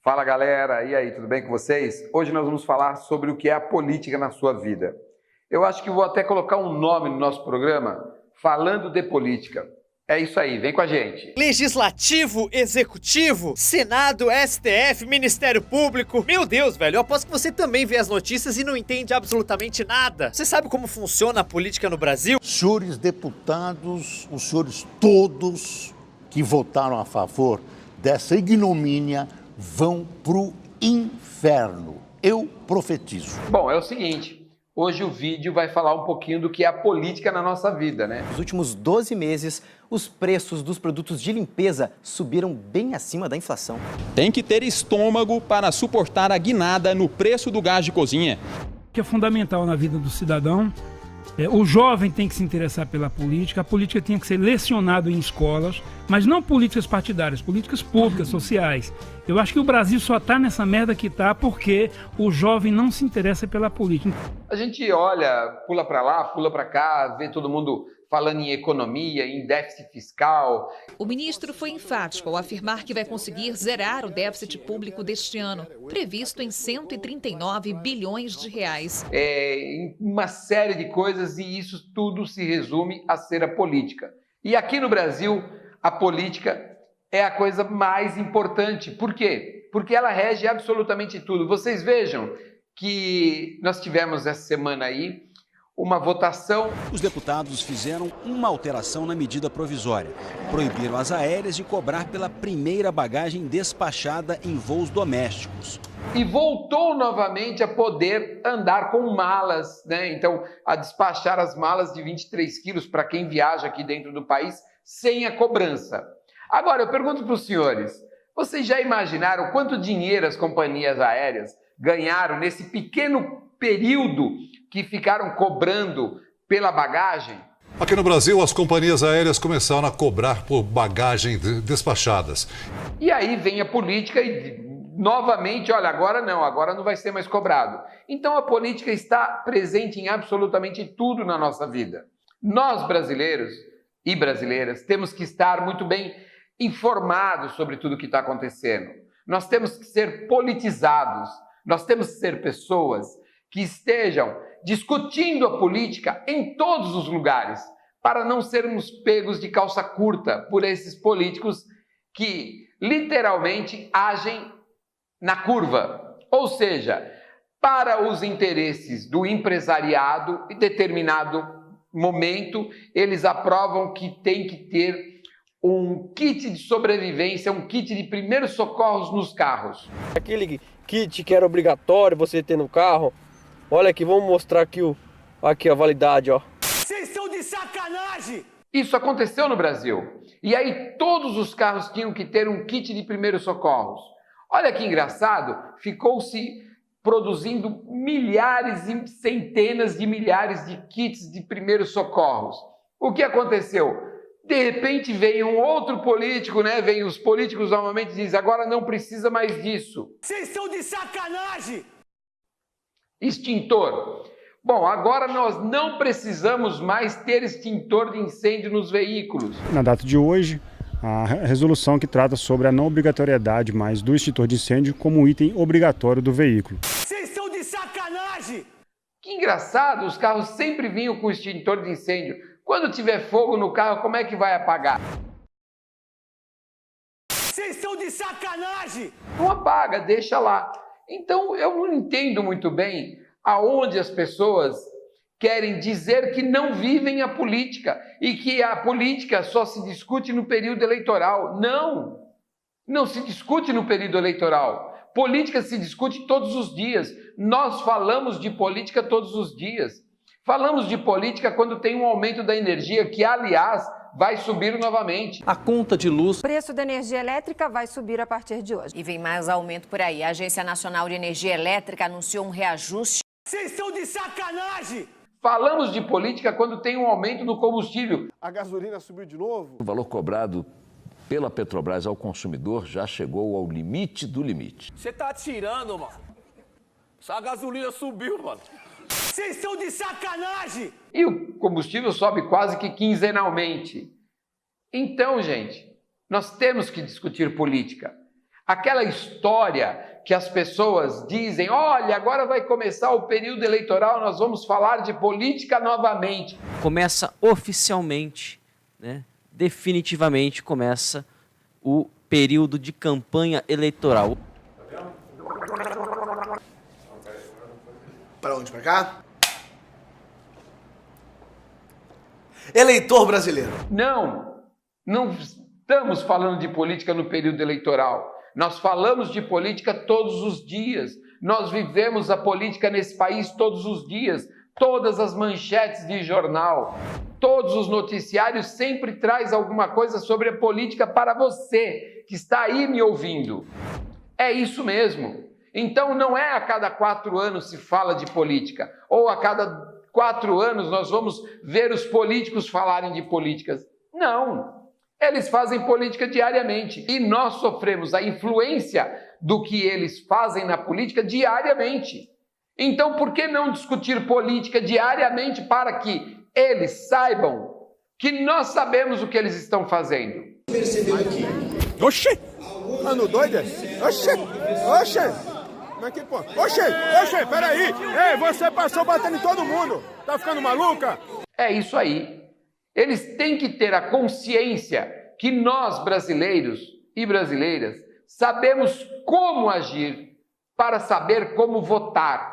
Fala galera, e aí, tudo bem com vocês? Hoje nós vamos falar sobre o que é a política na sua vida. Eu acho que vou até colocar um nome no nosso programa, Falando de Política. É isso aí, vem com a gente. Legislativo, Executivo, Senado, STF, Ministério Público. Meu Deus, velho, eu aposto que você também vê as notícias e não entende absolutamente nada. Você sabe como funciona a política no Brasil? Senhores deputados, os senhores todos que votaram a favor dessa ignomínia vão pro inferno. Eu profetizo. Bom, é o seguinte, hoje o vídeo vai falar um pouquinho do que é a política na nossa vida, né? Nos últimos 12 meses, os preços dos produtos de limpeza subiram bem acima da inflação. Tem que ter estômago para suportar a guinada no preço do gás de cozinha. Que é fundamental na vida do cidadão. O jovem tem que se interessar pela política, a política tem que ser lecionada em escolas, mas não políticas partidárias, políticas públicas, sociais. Eu acho que o Brasil só está nessa merda que está porque o jovem não se interessa pela política. A gente olha, pula para lá, pula para cá, vê todo mundo falando em economia, em déficit fiscal. O ministro foi enfático ao afirmar que vai conseguir zerar o déficit público deste ano, previsto em 139 bilhões de reais. Em uma série de coisas, e isso tudo se resume a ser a política. E aqui no Brasil, a política é a coisa mais importante. Por quê? Porque ela rege absolutamente tudo. Vocês vejam que nós tivemos essa semana aí uma votação. Os deputados fizeram uma alteração na medida provisória. Proibiram as aéreas de cobrar pela primeira bagagem despachada em voos domésticos. E voltou novamente a poder andar com malas, né? Então, a despachar as malas de 23 quilos para quem viaja aqui dentro do país sem a cobrança. Agora, eu pergunto para os senhores, vocês já imaginaram quanto dinheiro as companhias aéreas ganharam nesse pequeno período que ficaram cobrando pela bagagem? Aqui no Brasil, as companhias aéreas começaram a cobrar por bagagem despachadas. E aí vem a política e novamente, olha, agora não vai ser mais cobrado. Então a política está presente em absolutamente tudo na nossa vida. Nós brasileiros e brasileiras temos que estar muito bem informados sobre tudo o que está acontecendo. Nós temos que ser politizados, nós temos que ser pessoas que estejam discutindo a política em todos os lugares, para não sermos pegos de calça curta por esses políticos que literalmente agem na curva. Ou seja, para os interesses do empresariado, em determinado momento, eles aprovam que tem que ter um kit de sobrevivência, um kit de primeiros socorros nos carros. Aquele kit que era obrigatório você ter no carro. Olha aqui, vamos mostrar aqui, aqui a validade, ó. Vocês estão de sacanagem! Isso aconteceu no Brasil. E aí todos os carros tinham que ter um kit de primeiros socorros. Olha que engraçado, ficou-se produzindo milhares e centenas de milhares de kits de primeiros socorros. O que aconteceu? De repente veio um outro político, né? Vem os políticos normalmente e dizem, agora não precisa mais disso. Vocês estão de sacanagem! Extintor. Bom, agora nós não precisamos mais ter extintor de incêndio nos veículos. Na data de hoje, a resolução que trata sobre a não obrigatoriedade mais do extintor de incêndio como item obrigatório do veículo. Vocês estão de sacanagem! Que engraçado, os carros sempre vinham com extintor de incêndio. Quando tiver fogo no carro, como é que vai apagar? Vocês estão de sacanagem! Não apaga, deixa lá. Então, eu não entendo muito bem aonde as pessoas querem dizer que não vivem a política e que a política só se discute no período eleitoral. Não se discute no período eleitoral. Política se discute todos os dias. Nós falamos de política todos os dias. Falamos de política quando tem um aumento da energia, que, aliás, vai subir novamente. A conta de luz. O preço da energia elétrica vai subir a partir de hoje. E vem mais aumento por aí. A Agência Nacional de Energia Elétrica anunciou um reajuste. Vocês estão de sacanagem! Falamos de política quando tem um aumento no combustível. A gasolina subiu de novo? O valor cobrado pela Petrobras ao consumidor já chegou ao limite do limite. Você tá tirando, mano. Essa gasolina subiu, mano. Vocês estão de sacanagem! E o combustível sobe quase que quinzenalmente. Então, gente, nós temos que discutir política. Aquela história que as pessoas dizem, olha, agora vai começar o período eleitoral, nós vamos falar de política novamente. Começa oficialmente, né? Definitivamente começa o período de campanha eleitoral. Para onde? Para cá? Eleitor brasileiro. Não estamos falando de política no período eleitoral. Nós falamos de política todos os dias. Nós vivemos a política nesse país todos os dias. Todas as manchetes de jornal, todos os noticiários sempre traz alguma coisa sobre a política para você que está aí me ouvindo. É isso mesmo. Então não é a cada 4 anos se fala de política, ou a cada 4 anos nós vamos ver os políticos falarem de políticas. Não. Eles fazem política diariamente e nós sofremos a influência do que eles fazem na política diariamente. Então, por que não discutir política diariamente para que eles saibam que nós sabemos o que eles estão fazendo? Oxê! Mano doido? Oxê! Oxê! Mas que porra? Oxê! Peraí! Ei, você passou batendo em todo mundo! Tá ficando maluca? É isso aí. Eles têm que ter a consciência que nós, brasileiros e brasileiras, sabemos como agir para saber como votar.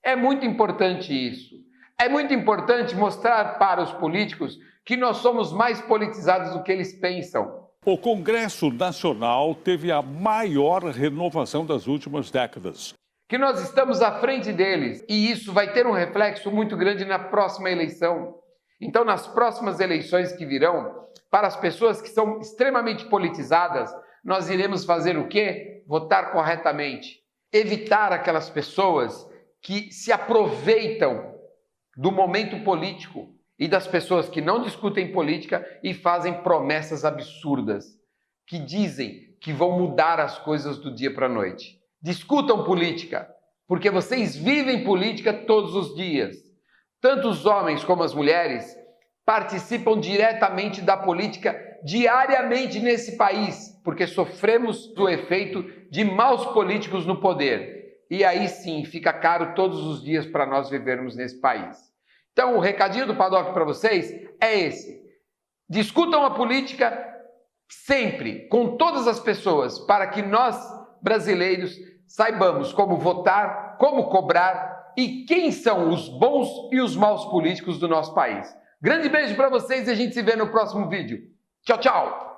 É muito importante isso. É muito importante mostrar para os políticos que nós somos mais politizados do que eles pensam. O Congresso Nacional teve a maior renovação das últimas décadas. Que nós estamos à frente deles e isso vai ter um reflexo muito grande na próxima eleição. Então, nas próximas eleições que virão, para as pessoas que são extremamente politizadas, nós iremos fazer o quê? Votar corretamente. Evitar aquelas pessoas que se aproveitam do momento político e das pessoas que não discutem política e fazem promessas absurdas, que dizem que vão mudar as coisas do dia para a noite. Discutam política, porque vocês vivem política todos os dias. Tanto os homens como as mulheres participam diretamente da política diariamente nesse país, porque sofremos o efeito de maus políticos no poder. E aí sim, fica caro todos os dias para nós vivermos nesse país. Então, o recadinho do Paddock para vocês é esse. Discutam a política sempre, com todas as pessoas, para que nós, brasileiros, saibamos como votar, como cobrar e quem são os bons e os maus políticos do nosso país. Grande beijo para vocês e a gente se vê no próximo vídeo. Tchau, tchau!